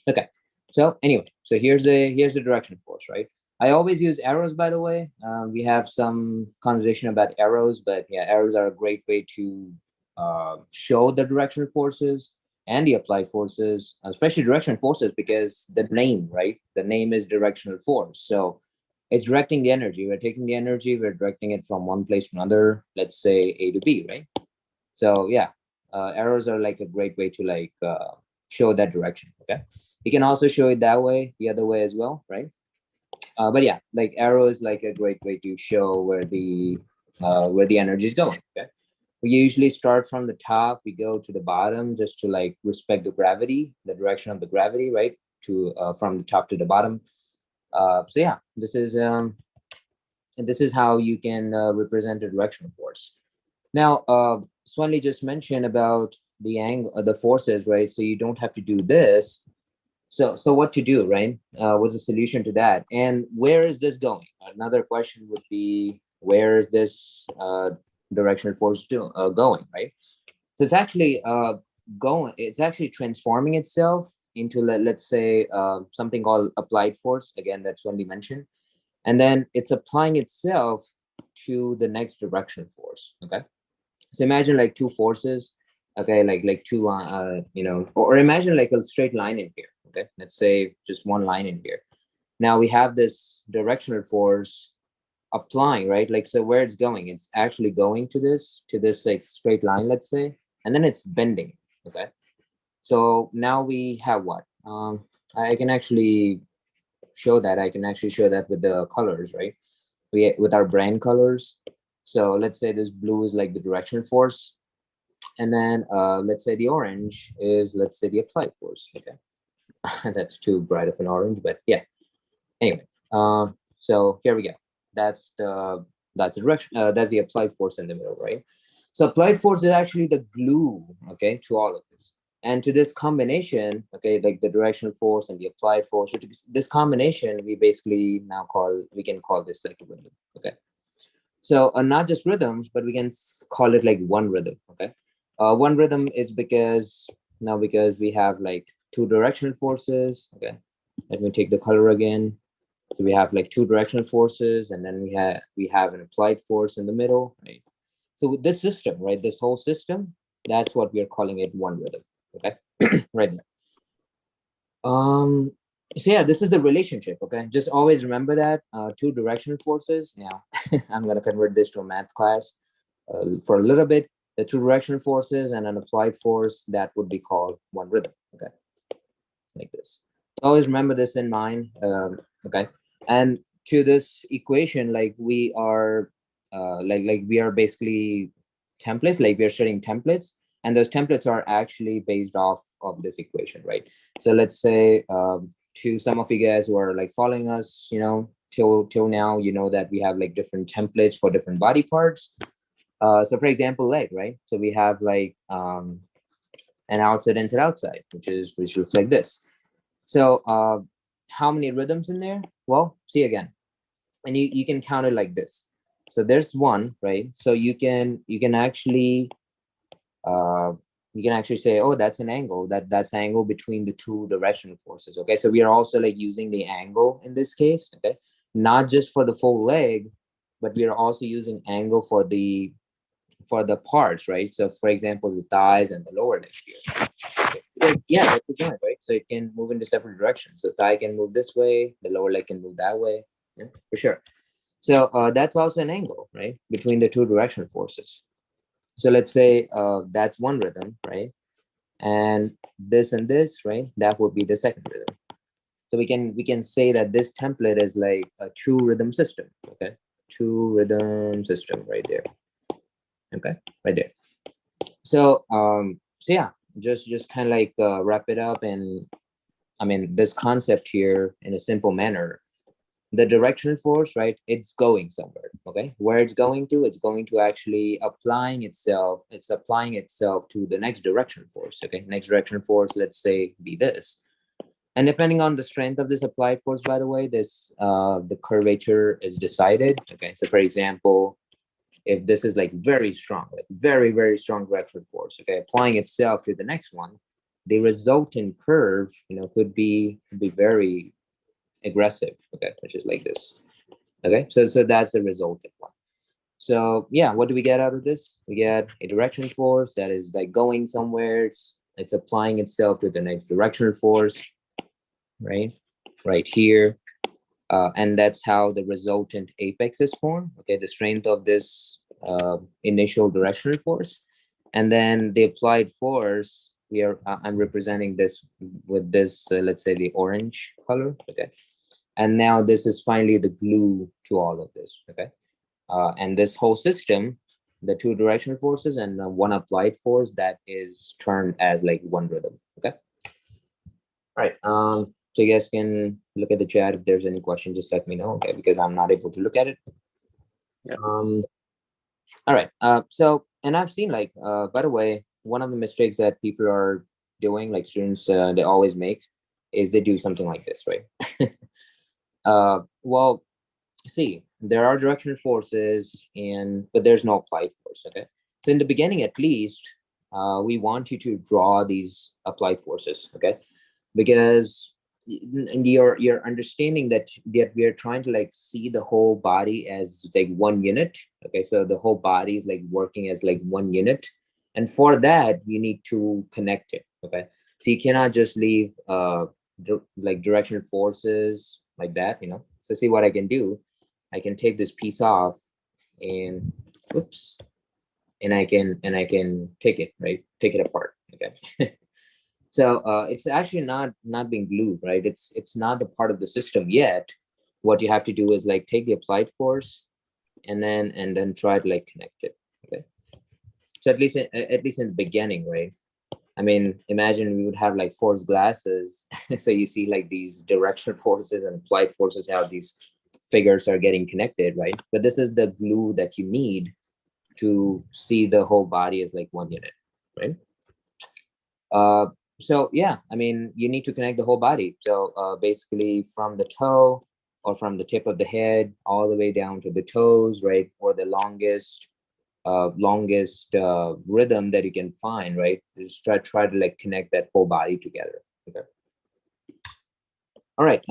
Okay, so anyway, so here's the directional force, right? I always use arrows, by the way. We have some conversation about arrows, but yeah, arrows are a great way to show the directional forces and the applied forces, especially directional forces, because the name, right? The name is directional force. So it's directing the energy. We're taking the energy, we're directing it from one place to another, let's say A to B, right? So yeah, arrows are like a great way to like show that direction, okay? You can also show it that way, the other way as well, right? But yeah, like arrow is like a great way to show where the energy is going, okay? We usually start from the top, we go to the bottom just to like respect the gravity, the direction of the gravity, right? To from the top to the bottom. So yeah, this is how you can represent a directional force. Now, Swendly just mentioned about the angle, the forces, right? So you don't have to do this. So what to do, right? What's the solution to that? And where is this going? Another question would be, where is this directional force going, right? So it's actually it's actually transforming itself into, let's say, something called applied force. Again, that's Swendly mentioned. And then it's applying itself to the next direction force, okay? So imagine like two forces, okay, like two line, or imagine like a straight line in here, okay? Let's say just one line in here. Now we have this directional force applying, right? Like, so where it's going, it's actually going to this like straight line, let's say, and then it's bending, okay? So now we have what? I can actually show that. I can actually show that with the colors, right? With our brand colors. So let's say this blue is like the directional force. And then let's say the orange is, let's say, the applied force, okay? That's too bright of an orange, but yeah. Anyway, so here we go. That's the direction. That's the applied force in the middle, right? So applied force is actually the glue, okay, to all of this. And to this combination, okay, like the directional force and the applied force, this combination, we basically now we can call this like a rhythm, okay? So not just rhythms, but we can call it like one rhythm, okay? One rhythm is because we have like two directional forces, okay? Let me take the color again. So we have like two directional forces, and then we have an applied force in the middle, right? So with this system, right, this whole system, that's what we are calling it one rhythm, okay? Right there. So yeah, this is the relationship, okay? Just always remember that two directional forces. Now, I'm gonna convert this to a math class for a little bit. The two directional forces and an applied force, that would be called one rhythm, okay? Like this. So always remember this in mind, okay? And to this equation, like we are, like we are basically templates, like we are studying templates, and those templates are actually based off of this equation, right? So let's say to some of you guys who are like following us, till now, you know that we have like different templates for different body parts. So for example, leg, right? So we have like an outside, inside, outside, which looks like this. So how many rhythms in there? Well, see again, and you can count it like this. So there's one, right? So you can actually say, oh, that's an angle, that's angle between the two directional forces, okay? So we are also like using the angle in this case, okay? Not just for the full leg, but we are also using angle for the parts, right? So for example, the thighs and the lower leg here. Okay. Yeah, that's the joint, right? So it can move into separate directions. So thigh can move this way, the lower leg can move that way, yeah, for sure. So that's also an angle, right, between the two directional forces. So let's say that's one rhythm, right? And this, right? That would be the second rhythm. So we can say that this template is like a two rhythm system, okay? Two rhythm system right there. Okay, right there. So so yeah, just kind of like wrap it up. And I mean, this concept here in a simple manner, the directional force, right, it's going somewhere, okay? Where it's going to actually applying itself to the next direction force, okay? Next direction force, let's say, be this. And depending on the strength of this applied force, by the way, this the curvature is decided, okay? So for example, if this is like very strong, like very, very strong directional force, okay, applying itself to the next one, the resultant curve, could be very aggressive, okay, which is like this, okay? So that's the resultant one. So yeah, what do we get out of this? We get a directional force that is like going somewhere. It's applying itself to the next directional force, right here. And that's how the resultant apex is formed, okay? The strength of this initial directional force, and then the applied force, I'm representing this with this, let's say, the orange color, okay? And now this is finally the glue to all of this, okay? And this whole system, the two directional forces and one applied force, that is termed as like one rhythm, okay? All right, so you guys can look at the chat. If there's any question, just let me know, okay? Because I'm not able to look at it. Yeah. All right, so, and I've seen like, by the way, one of the mistakes that people are doing, like students, they always make, is they do something like this, right? Well, see, there are directional forces, but there's no applied force, okay? So in the beginning, at least, we want you to draw these applied forces, okay? Because and you're understanding that we are trying to like see the whole body as like one unit. Okay, so the whole body is like working as like one unit, and for that you need to connect it. Okay, so you cannot just leave like directional forces like that, you know. So see what I can do. I can take this piece off and oops, and I can take it, right, take it apart. Okay. So it's actually not being glued, right? It's not a part of the system yet. What you have to do is like take the applied force and then try to like connect it. Okay. So at least in the beginning, right? I mean, imagine we would have like force glasses. So you see like these directional forces and applied forces, how these figures are getting connected, right? But this is the glue that you need to see the whole body as like one unit, right? So yeah, I mean, you need to connect the whole body. So basically from the toe or from the tip of the head all the way down to the toes, right? Or the longest rhythm that you can find, right? Just try to like connect that whole body together. Okay. All right.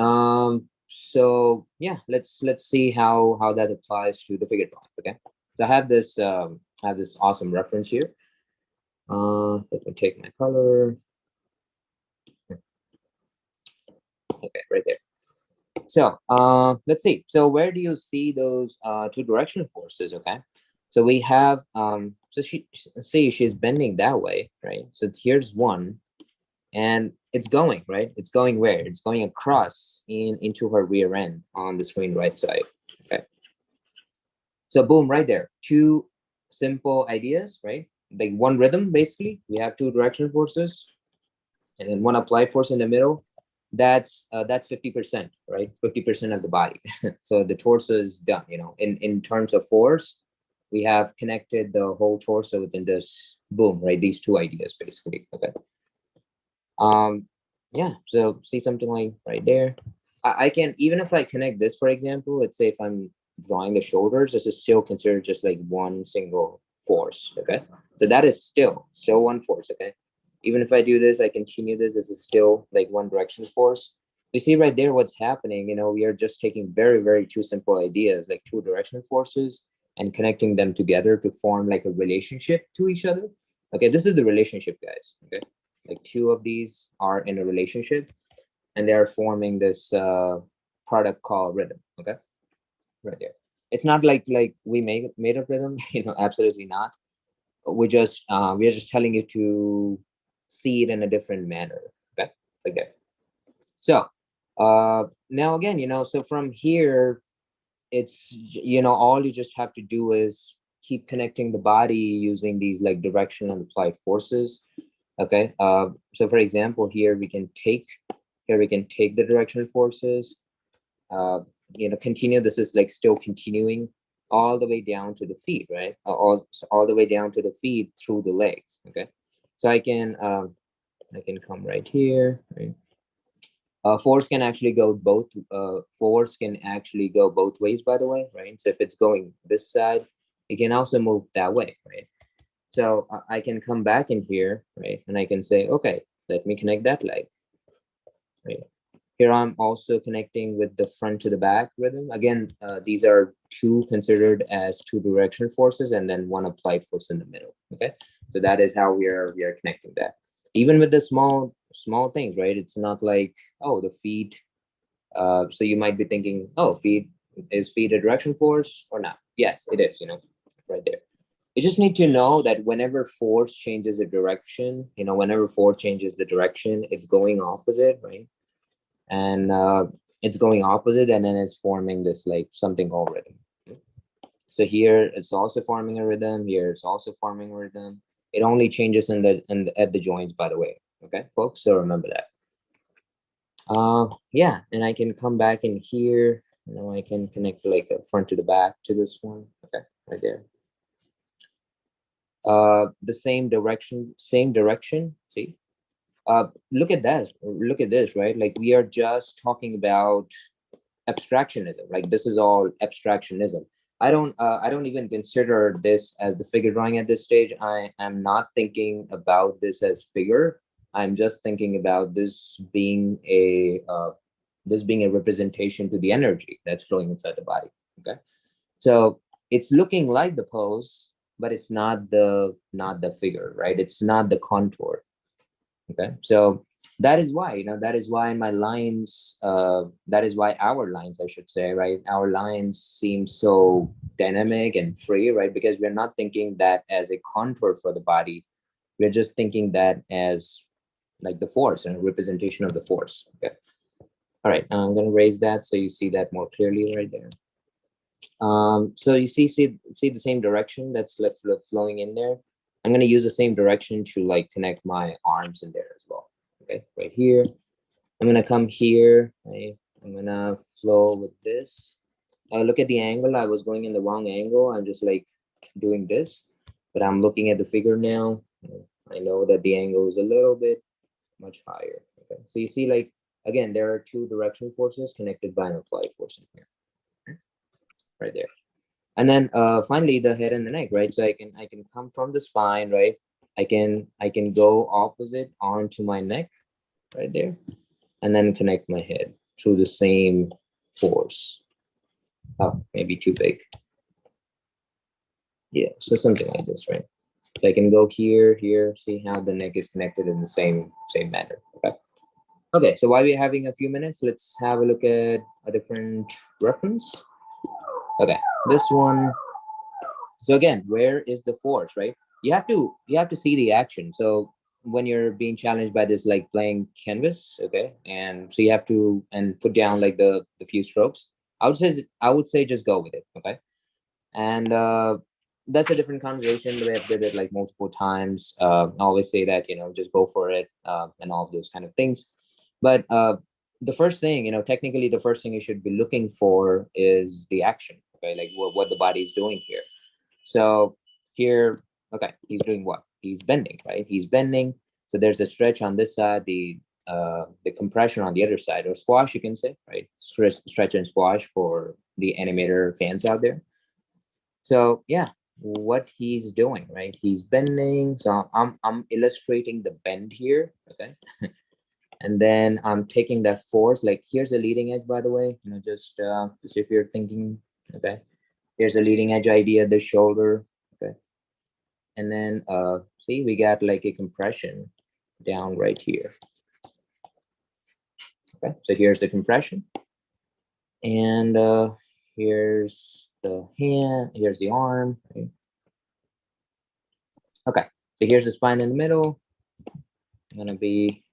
So yeah, let's see how that applies to the figure drawing. Okay. So I have this awesome reference here. Let me take my color. Okay, right there. So let's see. So where do you see those two directional forces? Okay. So we have so she's bending that way, right? So here's one, and it's going, right? It's going where? It's going across into her rear end on the screen right side. Okay. So boom, right there. Two simple ideas, right? Like one rhythm, basically. We have two directional forces, and then one applied force in the middle. That's 50%, right? 50% of the body. So the torso is done, you know. In terms of force, we have connected the whole torso within this boom, right? These two ideas, basically. Okay. Yeah, so see something like right there. I can, even if I connect this, for example, let's say if I'm drawing the shoulders, this is still considered just like one single force. Okay. So that is still one force. Okay. Even if I do this, I continue this is still like one direction force. You see right there what's happening, you know, we are just taking very, very two simple ideas, like two directional forces, and connecting them together to form like a relationship to each other. Okay, this is the relationship, guys. Okay, like two of these are in a relationship, and they are forming this product called rhythm. Okay, right there. It's not like we made up rhythm, you know, absolutely not. We are just telling you to see it in a different manner. Okay, like that. So now again, you know, so from here, it's, you know, all you just have to do is keep connecting the body using these like directional and applied forces. Okay. So for example, here we can take the directional forces, you know, continue. This is like still continuing all the way down to the feet, right? All the way down to the feet through the legs. Okay. So I can come right here, right? Force can actually go both. Force can actually go both ways, by the way, right? So if it's going this side, it can also move that way, right? So I can come back in here, right? And I can say, okay, let me connect that leg, right? Here I'm also connecting with the front to the back rhythm. Again, these are two considered as two directional forces, and then one applied force in the middle. Okay, so that is how we are connecting that. Even with the small things, right? It's not like, oh, the feet. So you might be thinking, oh, feet a direction force or not? Yes, it is. You know, right there. You just need to know that whenever force changes the direction, you know, whenever force changes the direction, it's going opposite, right? And it's going opposite, and then it's forming this like something called rhythm. So here it's also forming a rhythm. Here it's also forming a rhythm. It only changes at the joints, by the way. Okay, folks. So remember that. Yeah, and I can come back in here. You know, I can connect like the front to the back to this one. Okay, right there. The same direction. See. Look at this, right? Like we are just talking about abstractionism. Like this is all abstractionism. I don't even consider this as the figure drawing at this stage. I am not thinking about this as figure. I'm just thinking about this being a representation to the energy that's flowing inside the body. Okay, so it's looking like the pose, but it's not the figure, right? It's not the contour. Okay, so that is why, that is why my lines, that is why our lines, I should say, right? Our lines seem so dynamic and free, right? Because we're not thinking that as a contour for the body. We're just thinking that as like the force and a representation of the force. Okay. All right, I'm going to raise that so you see that more clearly right there. So you see the same direction that's flowing in there. I'm going to use the same direction to like connect my arms in there as well. Okay, right here. I'm going to come here. Right? I'm going to flow with this. Look at the angle. I was going in the wrong angle. I'm just like doing this, but I'm looking at the figure now. I know that the angle is a little bit much higher. Okay, so you see, like, again, there are two directional forces connected by an applied force in here, right there. And then finally the head and the neck, right? So I can come from the spine, right? I can go opposite onto my neck right there, and then connect my head through the same force. Oh, maybe too big. Yeah, so something like this, right? So I can go here, see how the neck is connected in the same manner. Okay. Okay, so while we're having a few minutes, let's have a look at a different reference. Okay, this one. So again, where is the force, right? You have to see the action. So when you're being challenged by this, like playing canvas, okay, and so you have to put down like the few strokes. I would say just go with it, okay. And that's a different conversation. We have did it like multiple times. I always say that, just go for it, and all of those kind of things. But the first thing, technically the first thing you should be looking for is the action, okay, like what the body is doing here. So here, okay, he's doing what? He's bending, right? He's bending. So there's a stretch on this side, the compression on the other side, or squash, you can say, right? Stretch and squash for the animator fans out there. So yeah, what he's doing, right? He's bending. So I'm illustrating the bend here, okay? And then I'm taking that force, like here's the leading edge, by the way, just if you're thinking, okay, here's the leading edge idea, the shoulder, okay? And then see, we got like a compression down right here. Okay, so here's the compression. And here's the hand, here's the arm, right? Okay, so here's the spine in the middle. Gonna be,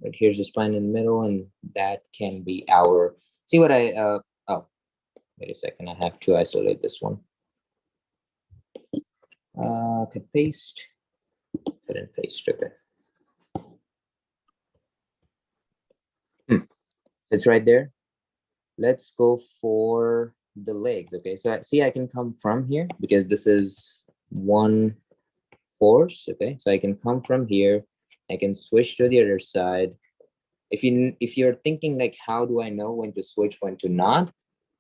right here's the spine in the middle, and that can be our, see what I, oh, wait a second, I have to isolate this one. Okay, paste, cut and paste, okay. It's right there. Let's go for the legs, okay? So see, I can come from here because this is one force, okay? So I can come from here, I can switch to the other side. If you're thinking like, how do I know when to switch, when to not?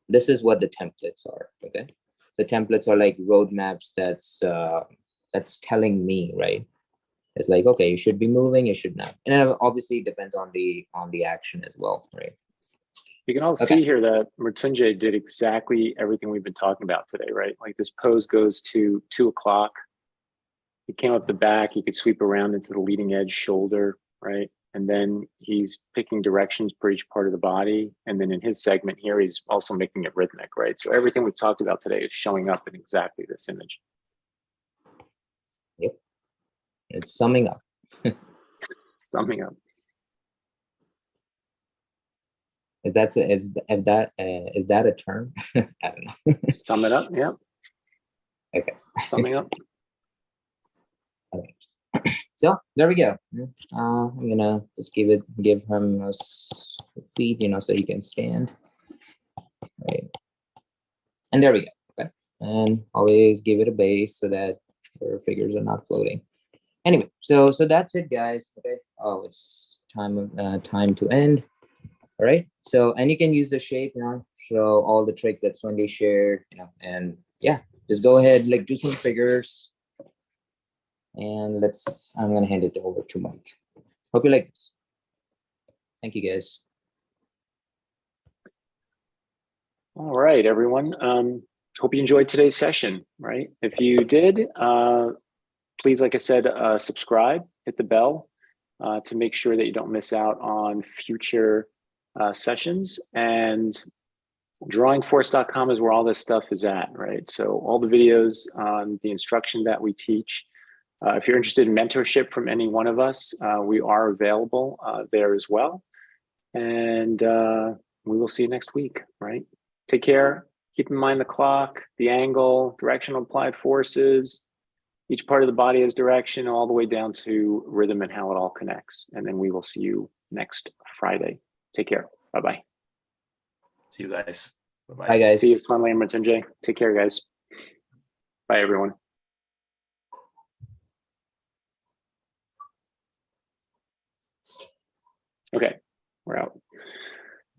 This is what the templates are, okay? The templates are like roadmaps that's telling me, right? It's like, okay, you should be moving, you should not. And it obviously depends on the action as well, right? You can all see here that Mritunjay did exactly everything we've been talking about today, right? Like this pose goes to 2 o'clock. He came up the back, he could sweep around into the leading edge shoulder, right? And then he's picking directions for each part of the body. And then in his segment here, he's also making it rhythmic, right? So everything we've talked about today is showing up in exactly this image. Yep, it's summing up. Summing up. Is that a term? I don't know. Sum it up, yeah. Okay. Summing up. All right. So there we go. I'm gonna just give him a feet, so he can stand. Right. And there we go. Okay. And always give it a base so that your figures are not floating. Anyway, so that's it, guys. Okay. Oh, it's time to end. All right. So, and you can use the shape, show all the tricks that Swendly shared, and yeah, just go ahead, like do some figures. And I'm gonna hand it over to Mike. Hope you like this. Thank you, guys. All right, everyone. Hope you enjoyed today's session, right? If you did, please, like I said, subscribe, hit the bell to make sure that you don't miss out on future sessions. And drawingforce.com is where all this stuff is at, right? So all the videos on the instruction that we teach. If you're interested in mentorship from any one of us, we are available there as well. And we will see you next week, right? Take care. Keep in mind the clock, the angle, directional applied forces. Each part of the body has direction all the way down to rhythm and how it all connects. And then we will see you next Friday. Take care. Bye-bye. See you guys. Bye-bye. Bye, guys. See you, Swendly and Mritunjay. Take care, guys. Bye, everyone. Okay, we're out.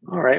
All right. Well,